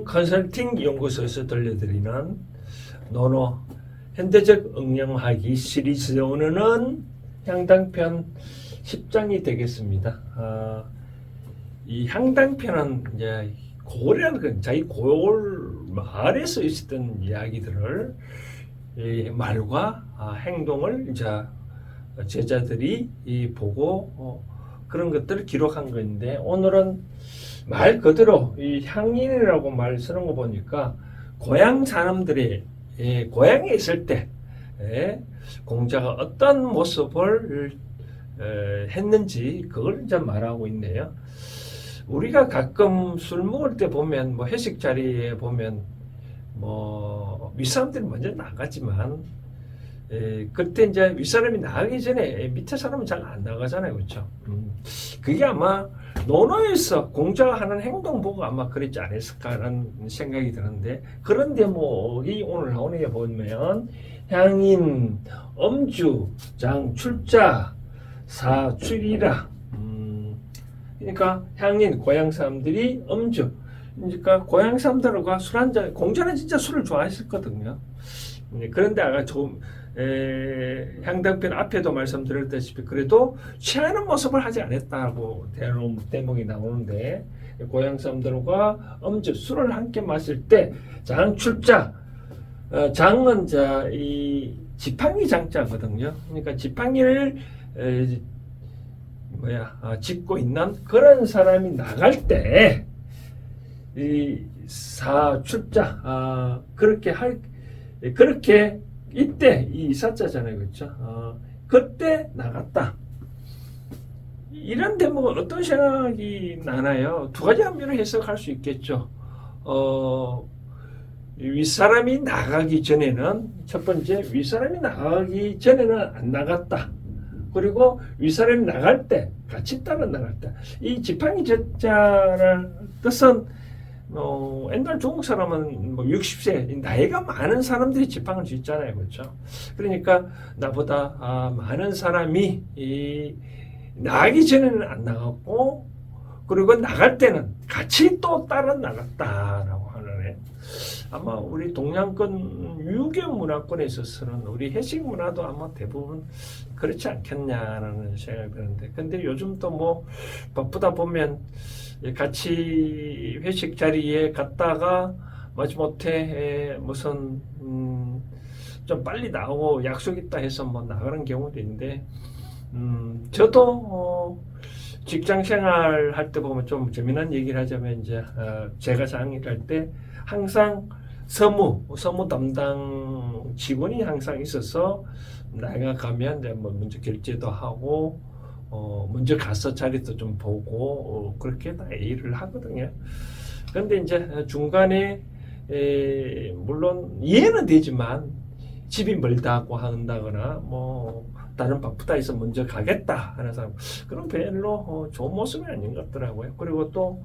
컨설팅 연구소에서 들려드리는 노노 현대적 응용하기 시리즈 오늘은 향당편 10장이 되겠습니다. 이 향당편은 이제 고려는 자기 고을 마을에서 있었던 이야기들을 말과 행동을 이제 제자들이 보고 그런 것들을 기록한 건데, 오늘은 말 그대로 이 향인이라고 말 쓰는 거 보니까 고향 사람들이 고향에 있을 때 공자가 어떤 모습을 했는지 그걸 이제 말하고 있네요. 우리가 가끔 술 먹을 때 보면 뭐 회식 자리에 보면 뭐 윗사람들이 먼저 나가지만 그때 이제 윗사람이 나가기 전에 밑에 사람은 잘 안 나가잖아요. 그렇죠? 그게 아마 논어에서 공자가 하는 행동 보고 아마 그랬지 않았을까라는 생각이 드는데, 그런 대목이 오늘 나오는 게 보면 향인, 엄주, 장, 출자, 사, 출이라. 그러니까 향인, 고향 사람들이 엄주, 그러니까 고향 사람들과 술 한잔, 공자는 진짜 술을 좋아했었거든요. 그런데 아까 좀 향당편 앞에도 말씀드렸다시피 그래도 취하는 모습을 하지 않았다고 대목이 나오는데, 고향 사람들과 엄주 술을 함께 마실 때 장출자, 장은 이 지팡이 장자거든요. 그러니까 지팡이를 짚고 있는 그런 사람이 나갈 때 이 사출자 그렇게 이때 이 사자잖아요. 그렇죠? 그때 나갔다. 이런 대목은 어떤 생각이 나나요? 두 가지 함의로 해석할 수 있겠죠. 윗사람이 나가기 전에는, 첫 번째, 윗사람이 나가기 전에는 안 나갔다. 그리고 윗사람이 나갈 때 같이 따라 나갔다. 이 지팡이 자자라는 뜻은 옛날 중국 사람은 뭐 60세 나이가 많은 사람들이 지팡이를 쥐잖아요. 그렇죠? 그러니까 나보다 많은 사람이 나가기 전에는 안 나갔고, 그리고 나갈 때는 같이 또 따라 나갔다라고 하는, 아마 우리 동양권 유교 문화권에 있어서는 우리 회식 문화도 아마 대부분 그렇지 않겠냐라는 생각이 드는데, 근데 요즘 또 뭐 바쁘다 보면 같이 회식 자리에 갔다가 마지못해 무슨 좀 빨리 나오고 약속 있다 해서 뭐 나가는 경우도 있는데, 저도 직장 생활 할 때 보면 좀 재미난 얘기를 하자면, 이제 제가 장일할 때 항상 서무 담당 직원이 항상 있어서 내가 가면 이제 뭐 먼저 결제도 하고 먼저 가서 자리도 좀 보고 그렇게 다 일을 하거든요. 그런데 이제 중간에 물론 이해는 되지만 집이 멀다고 한다거나 뭐 다른 바쁘다 해서 먼저 가겠다 하는 사람, 그런 별로 좋은 모습이 아닌 것 같더라고요. 그리고 또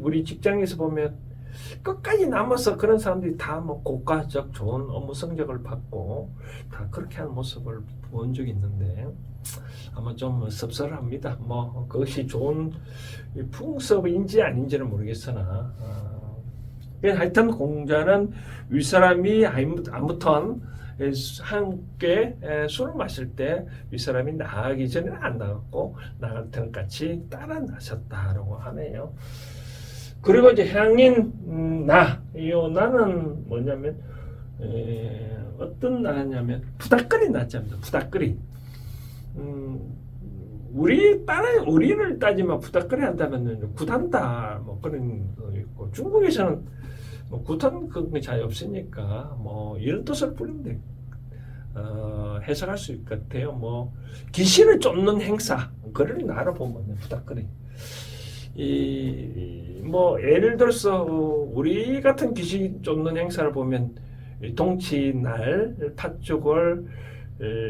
우리 직장에서 보면 끝까지 남아서 그런 사람들이 다 뭐 고가적 좋은 업무 성적을 받고 다 그렇게 하는 모습을 본 적이 있는데, 아마 좀 섭섭합니다. 뭐 그것이 좋은 풍습인지 아닌지는 모르겠으나 하여튼 공자는 윗사람이 아무튼 함께 술을 마실 때 윗사람이 나가기 전에는 안 나갔고 나갈 때는 같이 따라 나섰다라고 하네요. 그리고 이제 향인 나는 뭐냐면 어떤 나냐면 부닥거리 나자입니다. 부닥거리. 우리를 따지면 부닥거리 한다면 굿한다 뭐 그런 거 있고, 중국에서는 뭐 굿한 그게 잘 없으니까 뭐 이런 뜻을 부르면 해석할 수 있을 것 같아요. 뭐 귀신을 쫓는 행사, 그를 나라 보면 부닥거리. 뭐 예를 들어서 우리 같은 귀신 쫓는 행사를 보면 동치날 팥죽을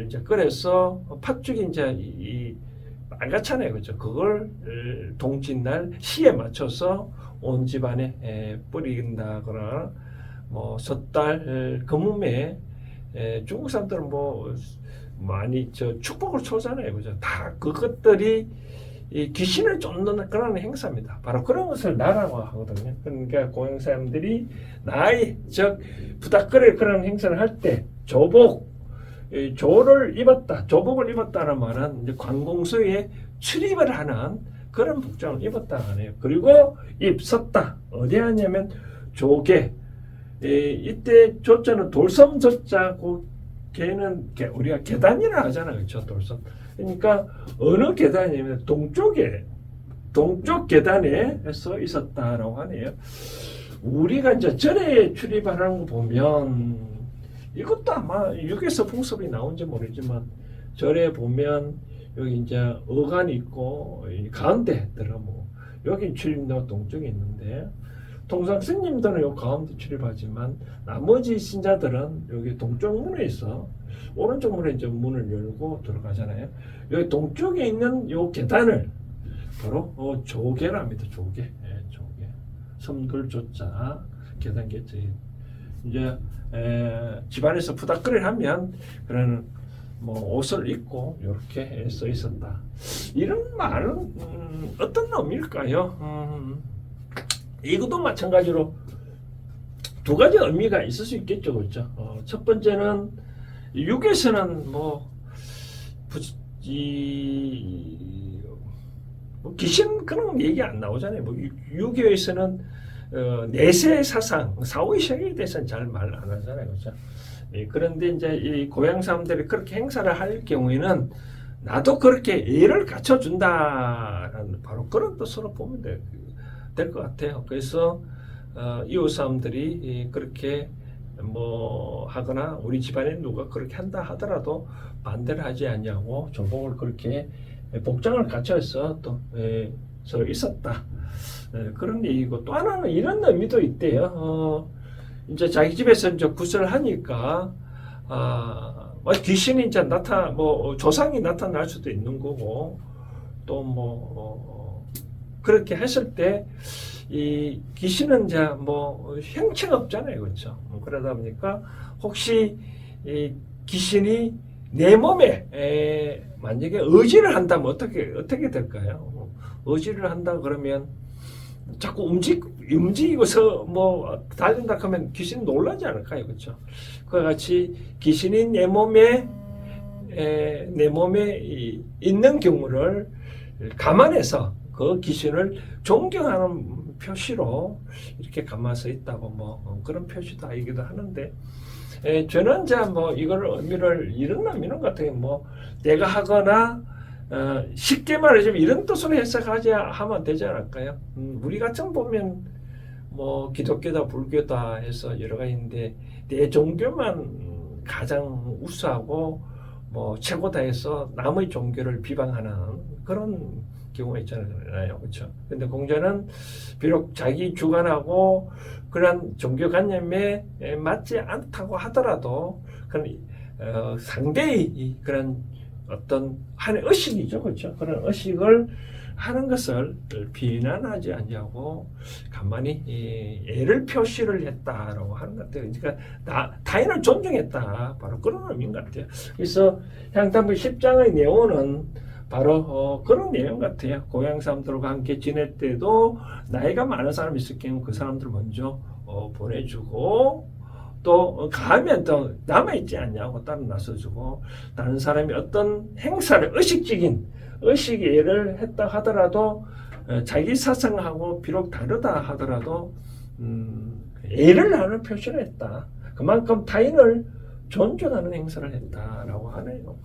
이제 끓여서, 팥죽이 이제 빨갛잖아요. 그죠? 그걸 동짓날 시에 맞춰서 온 집안에 뿌린다거나, 뭐 섣달 금음에 중국 사람들은 뭐 많이 축복을 쳐잖아요. 그죠? 다 그것들이 이 귀신을 쫓는 그런 행사입니다. 바로 그런 것을 나라고 하거든요. 그러니까 고향 사람들이 나의 즉 부닥거릴 그런 행사를 할 때 조복, 조를 입었다, 조복을 입었다는 말은 이제 관공서에 출입을 하는 그런 복장을 입었다 하네요. 그리고 입섰다. 어디 하냐면 조계. 이때 조자는 돌섬 조자고 걔는 우리가 계단이라 하잖아요. 그렇죠? 돌섬. 그러니까 어느 계단이냐면 동쪽 계단에 서 있었다라고 하네요. 우리가 이제 절에 출입하는 거 보면 이것도 아마 육에서 풍습이 나온지 모르지만 절에 보면 여기 이제 어간이 있고 가운데 들어뭐 여기 출입로 동쪽에 있는데 통상 스님들은 요 가운데 출입하지만 나머지 신자들은 여기 동쪽 문에 있어 오른쪽 문에 이제 문을 열고 들어가잖아요. 여기 동쪽에 있는 요 계단을 바로 조계랍니다. 조계, 조계. 섬돌조자 계단 계체 이제 집안에서 부닥거리를 하면 그런 뭐 옷을 입고 이렇게 써 있었다. 이런 말은 어떤 의미일까요? 이것도 마찬가지로 두 가지 의미가 있을 수 있겠죠, 그렇죠? 첫 번째는 육에서는 뭐 귀신 그런 얘기 안 나오잖아요. 뭐 유교에서는 내세 사상, 사후의 세계에 대해서는 잘 말 안 하잖아요, 그렇죠? 그런데 이제 이 고향 사람들이 그렇게 행사를 할 경우에는 나도 그렇게 예를 갖춰준다라는 바로 그런 뜻으로 보면 될 것 같아요. 그래서 이웃 사람들이 그렇게 뭐 하거나 우리 집안에 누가 그렇게 한다 하더라도 반대를 하지 않냐고 조복을 그렇게 복장을 갖춰서 또 서 있었다. 그런 얘기고 또 하나는 이런 의미도 있대요. 이제 자기 집에서 이제 구슬을 하니까 뭐 귀신이 이제 조상이 나타날 수도 있는 거고 또 뭐 그렇게 했을 때 이 귀신은 이제 뭐 형체가 없잖아요, 그렇죠? 그러다 보니까 혹시 이 귀신이 내 몸에 만약에 의지를 한다면 어떻게 될까요? 의지를 한다 그러면 자꾸 움직이고서 뭐 달린다 하면 귀신 놀라지 않을까요, 그렇죠? 그와 같이 귀신이 내 몸에 있는 경우를 감안해서 그 귀신을 존경하는 표시로 이렇게 감아서 있다고 뭐 그런 표시도 아니기도 하는데 저는 이제 뭐 이걸 의미를 이런 의미는 같아요. 뭐 내가 하거나 쉽게 말하자면 이런 뜻으로 해석하지 하면 되지 않을까요? 우리 같은 보면 뭐 기독교다 불교다 해서 여러 가지인데 내 종교만 가장 우수하고 뭐 최고다 해서 남의 종교를 비방하는 그런 경우가 있잖아요, 그렇죠? 근데 공자는 비록 자기 주관하고 그런 종교관념에 맞지 않다고 하더라도 그런 상대의 그런 어떤 하나의 의식이죠, 그렇죠? 그런 의식을 하는 것을 비난하지 않냐고 간만히 애를 표시를 했다라고 하는 것 같아요. 그러니까 타인을 존중했다, 바로 그런 의미인 것 같아요. 그래서 향단부 10장의 내용은 바로 그런 내용 같아요. 고향 사람들과 함께 지낼 때도 나이가 많은 사람이 있을 경우 그 사람들 먼저 보내주고 또 가면 또 남아있지 않냐고 따로 나서주고 다른 사람이 어떤 행사를 의식예를 했다 하더라도 자기 사상하고 비록 다르다 하더라도 예를 하는 표시를 했다. 그만큼 타인을 존중하는 행사를 했다라고 하네요.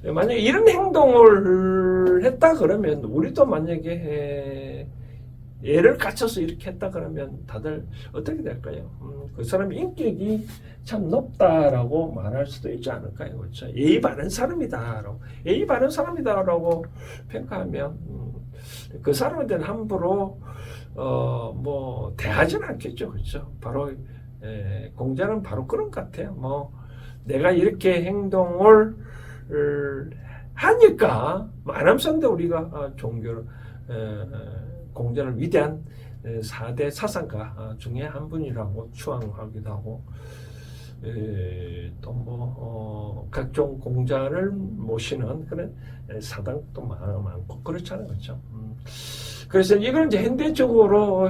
만약에 이런 행동을 했다 그러면 우리도 만약에 예를 갖춰서 이렇게 했다 그러면 다들 어떻게 될까요? 그 사람의 인격이 참 높다라고 말할 수도 있지 않을까요? 그렇죠? 예의 바른 사람이다라고 평가하면 그 사람에 대한 함부로 뭐 대하지는 않겠죠, 그렇죠? 바로 공자는 바로 그런 것 같아요. 뭐 내가 이렇게 행동을 하니까 만암선대 우리가 종교를 공자를 위대한 4대 사상가 중에 한 분이라고 추앙하기도 하고 또 뭐 각종 공자를 모시는 그런 사당도 많고 그렇잖아요, 그렇죠? 그래서 이걸 이제 현대적으로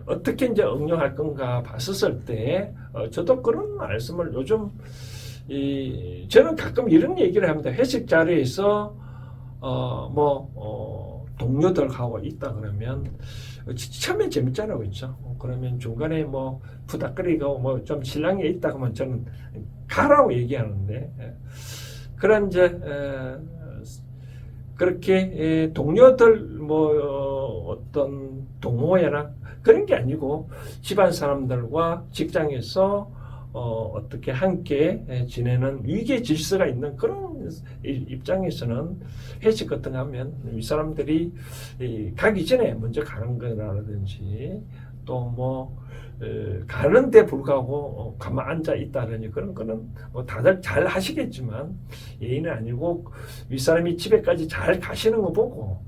어떻게 이제 응용할 건가 봤었을 때 저도 그런 말씀을 요즘 저는 가끔 이런 얘기를 합니다. 회식 자리에서 동료들하고 있다 그러면 처음에 재밌잖아요, 그렇죠? 그러면 중간에 뭐 푸닥거리고 뭐 좀 실랑이 있다 그러면 저는 가라고 얘기하는데 그런 이제 그렇게 동료들 뭐 어떤 동호회나 그런 게 아니고 집안 사람들과 직장에서 어떻게 함께 지내는 위계 질서가 있는 그런 입장에서는 회식 같은 거 하면 이 사람들이 가기 전에 먼저 가는 거라든지 또 뭐 가는데 불구하고 가만 앉아 있다든지 그런 거는 뭐 다들 잘 하시겠지만 예의는 아니고 윗사람이 집에까지 잘 가시는 거 보고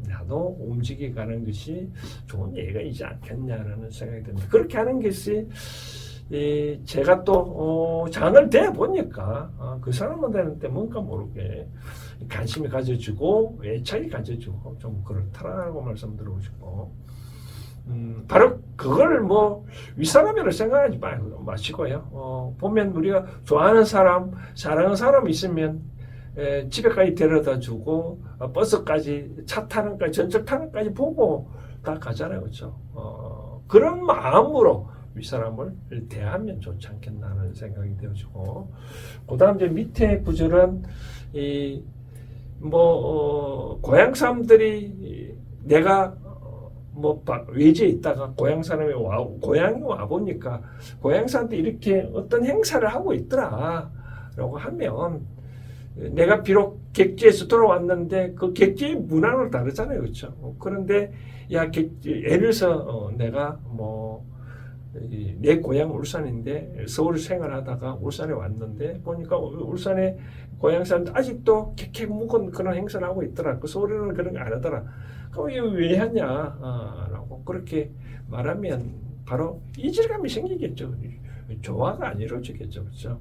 나도 움직여 가는 것이 좋은 예가 있지 않겠냐라는 생각이 듭니다. 그렇게 하는 것이 제가 또 장을 대 보니까 그 사람한테 뭔가 모르게 관심이 가져지고 애착이 가져지고 좀 그렇다라고 말씀드리고 싶고 바로 그걸 뭐 윗사람이라고 생각하지 마시고요. 보면 우리가 좋아하는 사람, 사랑하는 사람 있으면 집에까지 데려다 주고 버스까지 차 타는 까지 전철 타는 까지 보고 다 가잖아요, 그렇죠? 그런 마음으로 윗사람을 대하면 좋지 않겠나는 생각이 되어지고 그다음 이제 밑에 구절은 고향 사람들이 내가 뭐 외지에 있다가 고향 사람이 고향에 와 보니까 고향 사람들이 이렇게 어떤 행사를 하고 있더라라고 하면 내가 비록 객지에서 돌아왔는데 그 객지의 문화는 다르잖아요, 그렇죠? 그런데 예를 들어서 내가 내 고향 울산인데 서울 생활하다가 울산에 왔는데 보니까 울산에 고향 사람들 아직도 객객 묵은 그런 행사를 하고 있더라. 그 서울에는 그런 거 안 하더라. 그럼 이거 왜 하냐? 라고 그렇게 말하면 바로 이질감이 생기겠죠. 조화가 안 이루어지겠죠. 그렇죠?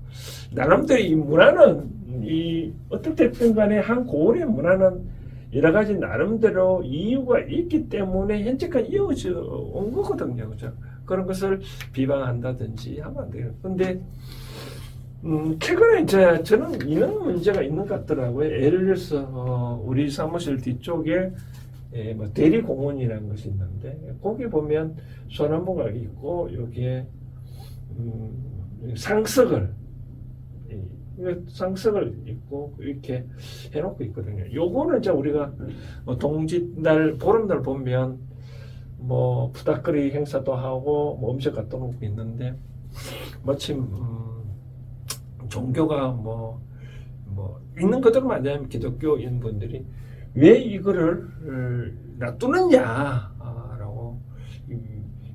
나름대로 이 문화는 어떻게 됐든 간에 한 고을의 문화는 여러 가지 나름대로 이유가 있기 때문에 현재까지 이어져 온 거거든요. 그죠? 그런 것을 비방한다든지 하면 안 돼요. 근데, 최근에 이제 저는 이런 문제가 있는 것 같더라고요. 예를 들어서, 우리 사무실 뒤쪽에 대리공원이라는 것이 있는데, 거기 보면 소나무가 있고, 여기에, 상석을 입고 이렇게 해놓고 있거든요. 요거는 이제 우리가 동짓날, 보름날 보면 푸닥거리 행사도 하고 음식 갖다 놓고 있는데 마침 종교가 있는 것들만 아니면 기독교인 분들이 왜 이거를 놔두느냐라고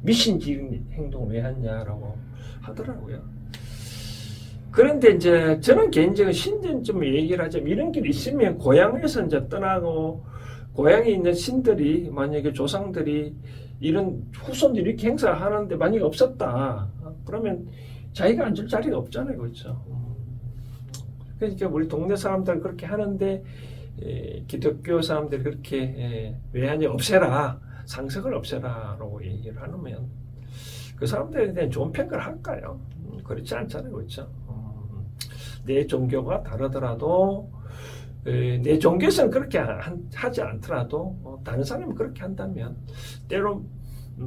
미신적인 행동을 왜 하냐라고 하더라고요. 그런데 이제 저는 개인적으로 신전 얘기를 하자면 이런 게 있으면 고향에서 이제 떠나고 고향에 있는 신들이 만약에 조상들이 이런 후손들이 이렇게 행사하는데 만약에 없었다 그러면 자기가 앉을 자리가 없잖아요, 그렇죠? 그러니까 우리 동네 사람들 그렇게 하는데 기독교 사람들이 그렇게 왜 하냐 없애라 상석을 없애라라고 얘기를 하면 그 사람들에 대한 좋은 평가를 할까요? 그렇지 않잖아요, 그렇죠? 내 종교가 다르더라도 내 종교에서는 그렇게 하지 않더라도 다른 사람이 그렇게 한다면 때로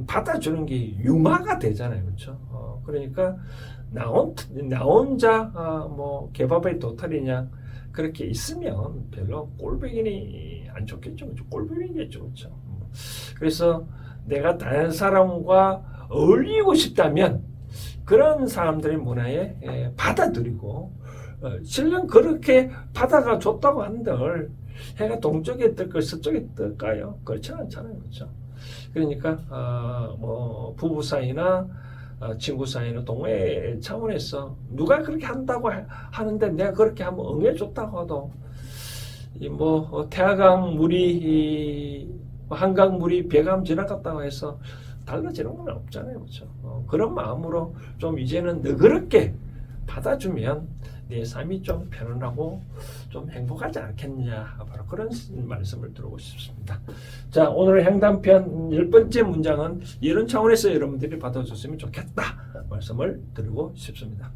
받아주는 게 융화가 되잖아요, 그렇죠? 그러니까 나 혼자 개밥의 도토리냐 그렇게 있으면 별로 꼴보기 안 좋겠죠, 그렇죠? 꼴보기겠죠, 그렇죠? 그래서 내가 다른 사람과 어울리고 싶다면 그런 사람들의 문화에 받아들이고 실은 그렇게 바다가 좋다고 한들 해가 동쪽에 뜰까 서쪽에 뜰까요? 그렇지 않잖아요, 그렇죠? 그러니까 부부 사이나 친구 사이나 동호회 차원에서 누가 그렇게 한다고 하는데 내가 그렇게 하면 응해줬다고 하도 태화강 물이 한강 물이 배감 지나갔다고 해서 달라지는 건 없잖아요, 그렇죠? 그런 마음으로 좀 이제는 너그럽게 받아주면 내 삶이 좀 편안하고 좀 행복하지 않겠냐, 바로 그런 말씀을 드리고 싶습니다. 자, 오늘 행단편 10번째 문장은 이런 차원에서 여러분들이 받아줬으면 좋겠다 말씀을 드리고 싶습니다.